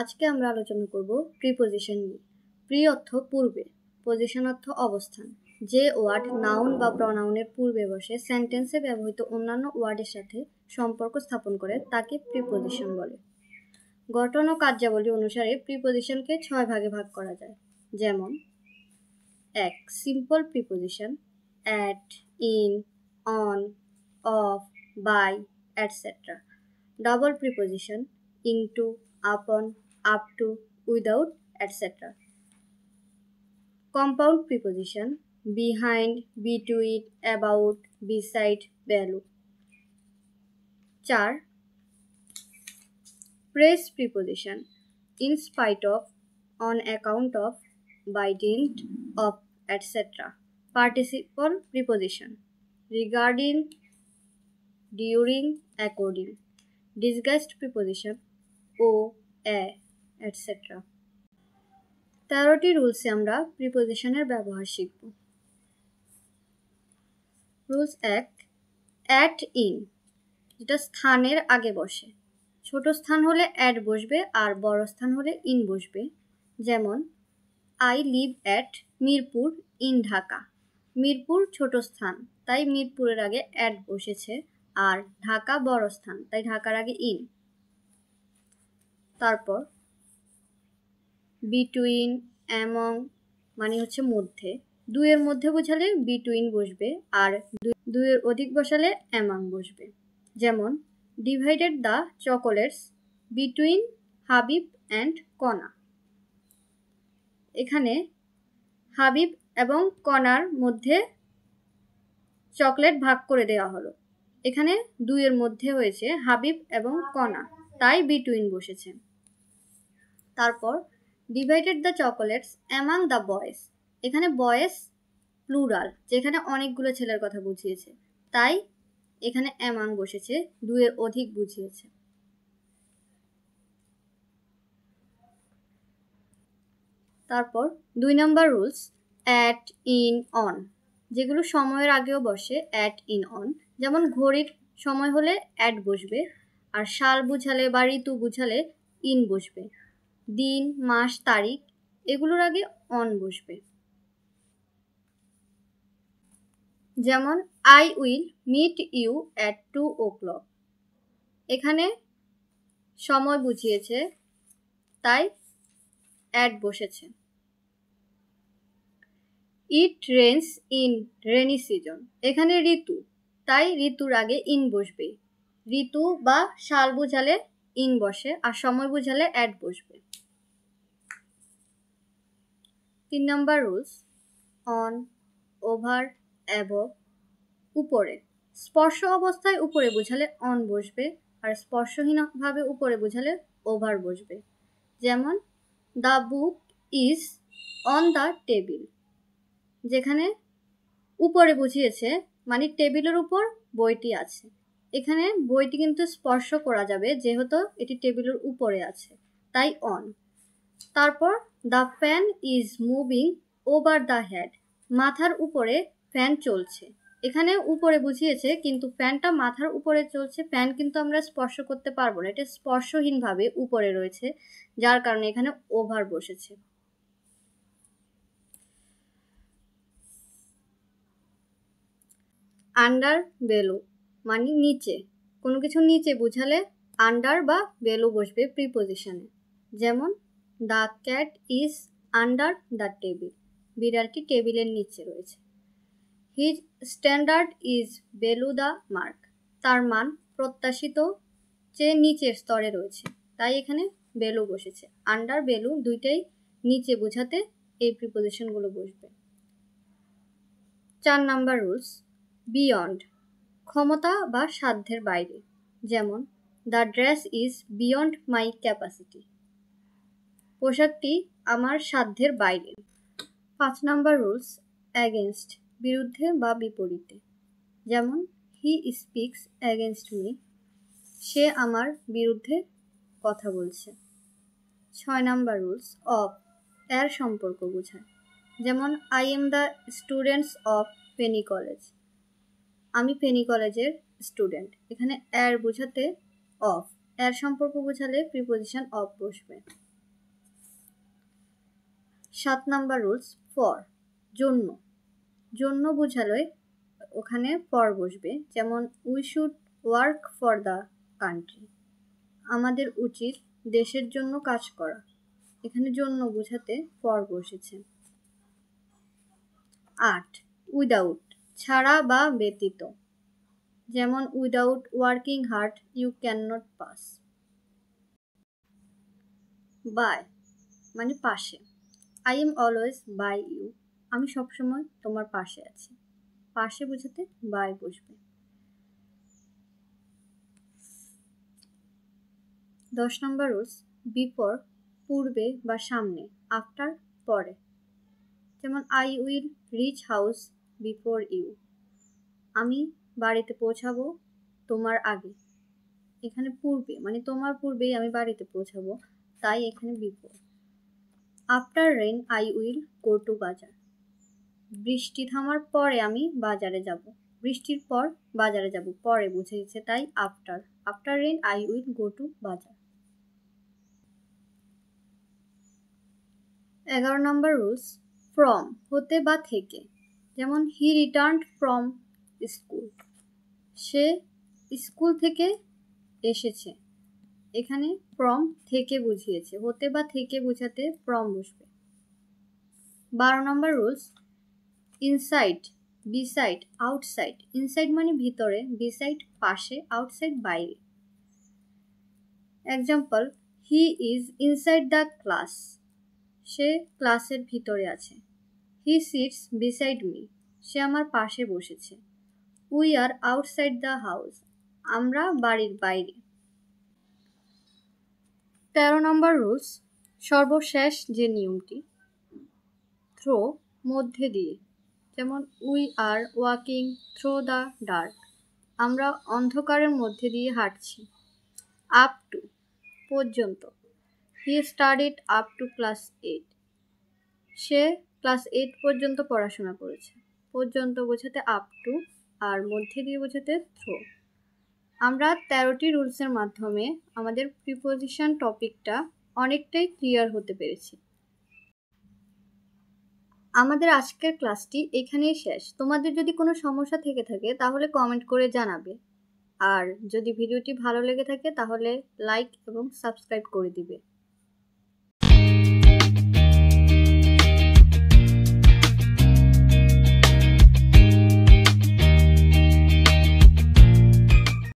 আজকে আমরা আলোচনা করব প্রিপজিশন নিয়ে। প্রি অর্থ পূর্বে, পজিশন অর্থ অবস্থান। যে ওয়ার্ড নাউন বা প্রনাউনের পূর্বে বসে সেন্টেন্সে ব্যবহৃত অন্যান্য ওয়ার্ডের সাথে সম্পর্ক স্থাপন করে তাকে প্রিপজিশন বলে। গঠন ও কার্যাবলী অনুসারে প্রিপজিশনকে 6 ভাগে ভাগ করা যায়। যেমন 1. Simple preposition at, in, on, of, by, etc. Double preposition into, upon, up to, without, etc. Compound preposition behind, between, about, beside, below. 4. Praise preposition in spite of, on account of, by dint of, etc. Participle preposition regarding, during, according. Disguised preposition O, A, etc. 13টি রুলসে আমরা প্রিপজিশনের ব্যবহার শিখব। Rules 1. At, in, যেটা স্থানের আগে বসে। ছোট স্থান হলে অ্যাট বসবে আর বড় স্থান হলে ইন বসবে। যেমন I live at Mirpur in Dhaka. Mirpur ছোট স্থান, তাই মিরপুরের আগে অ্যাট বসেছে, আর ঢাকা বড় স্থান, তাই ঢাকার আগে ইন। তারপর বিটুইন, অ্যামং মানে হচ্ছে মধ্যে। দুইয়ের মধ্যে বোঝালে বিটুইন বসবে, আর দুইয়ের অধিক বসালে অ্যামং বসবে। যেমন divided the chocolates between Habib and কণা। এখানে হাবিব এবং কণার মধ্যে চকলেট ভাগ করে দেওয়া হলো। এখানে দুইয়ের মধ্যে হয়েছে হাবিব এবং কণা, তাই বিটুইন বসেছে। তারপর divided the chocolates among the boys. এখানে বয়েজ প্লুরাল, যেখানে অনেকগুলো ছেলের কথা বুঝিয়েছে, তাই এখানে অ্যামাং বসেছে, দুইয়ের অধিক বুঝিয়েছে। তারপর 2 নম্বর রুলস অ্যাট, ইন, অন, যেগুলো সময়ের আগেও বসে অ্যাট, ইন, অন। যেমন ঘড়ির সময় হলে অ্যাট বসবে, আর সাল বুঝালে বা ঋতু বুঝালে ইন বসবে। দিন, মাস, তারিখ এগুলোর আগে অন বসবে। যেমন I will meet you at 2 o'clock। এখানে সময় বুঝিয়েছে, তাই অ্যাট বসেছে। It rains in rainy season. এখানে ঋতু, তাই ঋতুর আগে ইন বসবে। ঋতু বা সাল বুঝালে ইন বসে, আর সময় বুঝালে অ্যাট বসবে। 3 নম্বর রুলস অন, ওভার, অ্যাবভ, উপরে। স্পর্শ অবস্থায় উপরে বোঝালে অন বসবে, আর স্পর্শহীনভাবে উপরে বোঝালে ওভার বসবে। যেমন the book is on the table. যেখানে উপরে বুঝিয়েছে মানে টেবিলের উপর বইটি আছে। এখানে বইটি কিন্তু স্পর্শ করা যাবে, যেহেতু এটি টেবিলের উপরে আছে, তাই অন। তারপর the fan is moving over the head. মাথার উপরে ফ্যান চলছে। এখানে উপরে বুঝিয়েছে, কিন্তু ফ্যানটা মাথার উপরে চলছে, ফ্যান কিন্তু আমরা স্পর্শ করতে পারবো না, এটা স্পর্শহীনভাবে উপরে রয়েছে, যার কারণে এখানে ওভার বসেছে। আন্ডার, বেলো মানে নিচে। কোনো কিছু নিচে বুঝালে আন্ডার বা বেলো বসবে প্রিপজিশনে। যেমন the cat is under the table. বিড়ালটি টেবিলের নিচে রয়েছে। His standard is below the mark. তার মান প্রত্যাশিত চেয়ে নিচের স্তরে রয়েছে, তাই এখানে বেলো বসেছে। আন্ডার, বেলো দুইটাই নিচে বোঝাতে এই প্রিপজিশনগুলো বসবে। 4 নাম্বার রুলস বিয়ন্ড, ক্ষমতা বা সাধ্যের বাইরে। যেমন the dress is beyond my capacity. পোশাকটি আমার সাধ্যের বাইরে। 5 নাম্বার রুলস অ্যাগেনস্ট, বিরুদ্ধে বা বিপরীতে। যেমন হি স্পিক্স অ্যাগেনস্ট মি। সে আমার বিরুদ্ধে কথা বলছে। 6 নাম্বার রুলস অফ, এর সম্পর্ক বোঝায়। যেমন I am the students of Penney college. আমি পেনি কলেজের স্টুডেন্ট। এখানে এর বোঝাতে অফ, এর সম্পর্ক বোঝালে প্রিপজিশন অফ বসবে। 7 নাম্বার রুলস ফর, জন্য। জন্য বোঝালে ওখানে ফর বসবে, যেমন we should work for the country, আমাদের উচিত দেশের জন্য কাজ করা। এখানে জন্য বোঝাতে ফর বসেছে। 8 উইদাউট, ছাড়া বা ব্যতীত, যেমন without working hard you can not pass. By মানে পাশে, I am always by you, আমি সবসময় তোমার পাশে আছি। পাশে বোঝাতে বাই বসবে। 10 নম্বর রুলস বিফোর, পূর্বে বা সামনে, আফটার পরে, যেমন I will reach house before you, আমি বাড়িতে পৌঁছাবো তোমার আগে। এখানে পূর্বে মানে তোমার পূর্বেই আমি বাড়িতে পৌঁছাবো, তাই এখানে before. After rain I will go to bazaar, বৃষ্টি থামার পরে আমি বাজারে যাব। বৃষ্টির পর বাজারে যাব, পরে বুঝেছে তাই after. After rain I will go to bazaar. 11 নম্বর রুলস ফ্রম, হতে বা থেকে, যেমন হি রিটার্নড ফ্রম স্কুল, সে স্কুল থেকে এসেছে। এখানে ফ্রম থেকে বুঝিয়েছে, হতে বা থেকে বোঝাতে ফ্রম বসবে। 12 নম্বর rules inside, beside, outside. Inside মানে ভিতরে, বিসাইড পাশে, আউটসাইড বাইরে। Example, he is inside the class, সে ক্লাসের ভিতরে আছে। হি সিটস বিসাইড মি, সে আমার পাশে বসেছে। We are outside the house, আমরা বাড়ির বাইরে। 13 নম্বর রুলস সর্বশেষ যে নিয়মটি, থ্রো মধ্যে দিয়ে, যেমন we are walking through the dark, আমরা অন্ধকারের মধ্যে দিয়ে হাঁটছি। আপ টু পর্যন্ত, he studied up to class 8, সে ক্লাস 8 পর্যন্ত পড়াশোনা করেছে। পর্যন্ত বোঝাতে আপ টু, আর মধ্যে দিয়ে বোঝাতে থ্রো। আমরা 13টি রুলসের মাধ্যমে আমাদের প্রিপোজিশন টপিকটা অনেকটাই ক্লিয়ার হতে পেরেছি। আমাদের আজকের ক্লাসটি এখানেই শেষ। তোমাদের যদি কোনো সমস্যা থেকে থাকে তাহলে কমেন্ট করে জানাবে, আর যদি ভিডিওটি ভালো লেগে থাকে তাহলে লাইক এবং সাবস্ক্রাইব করে দিবে।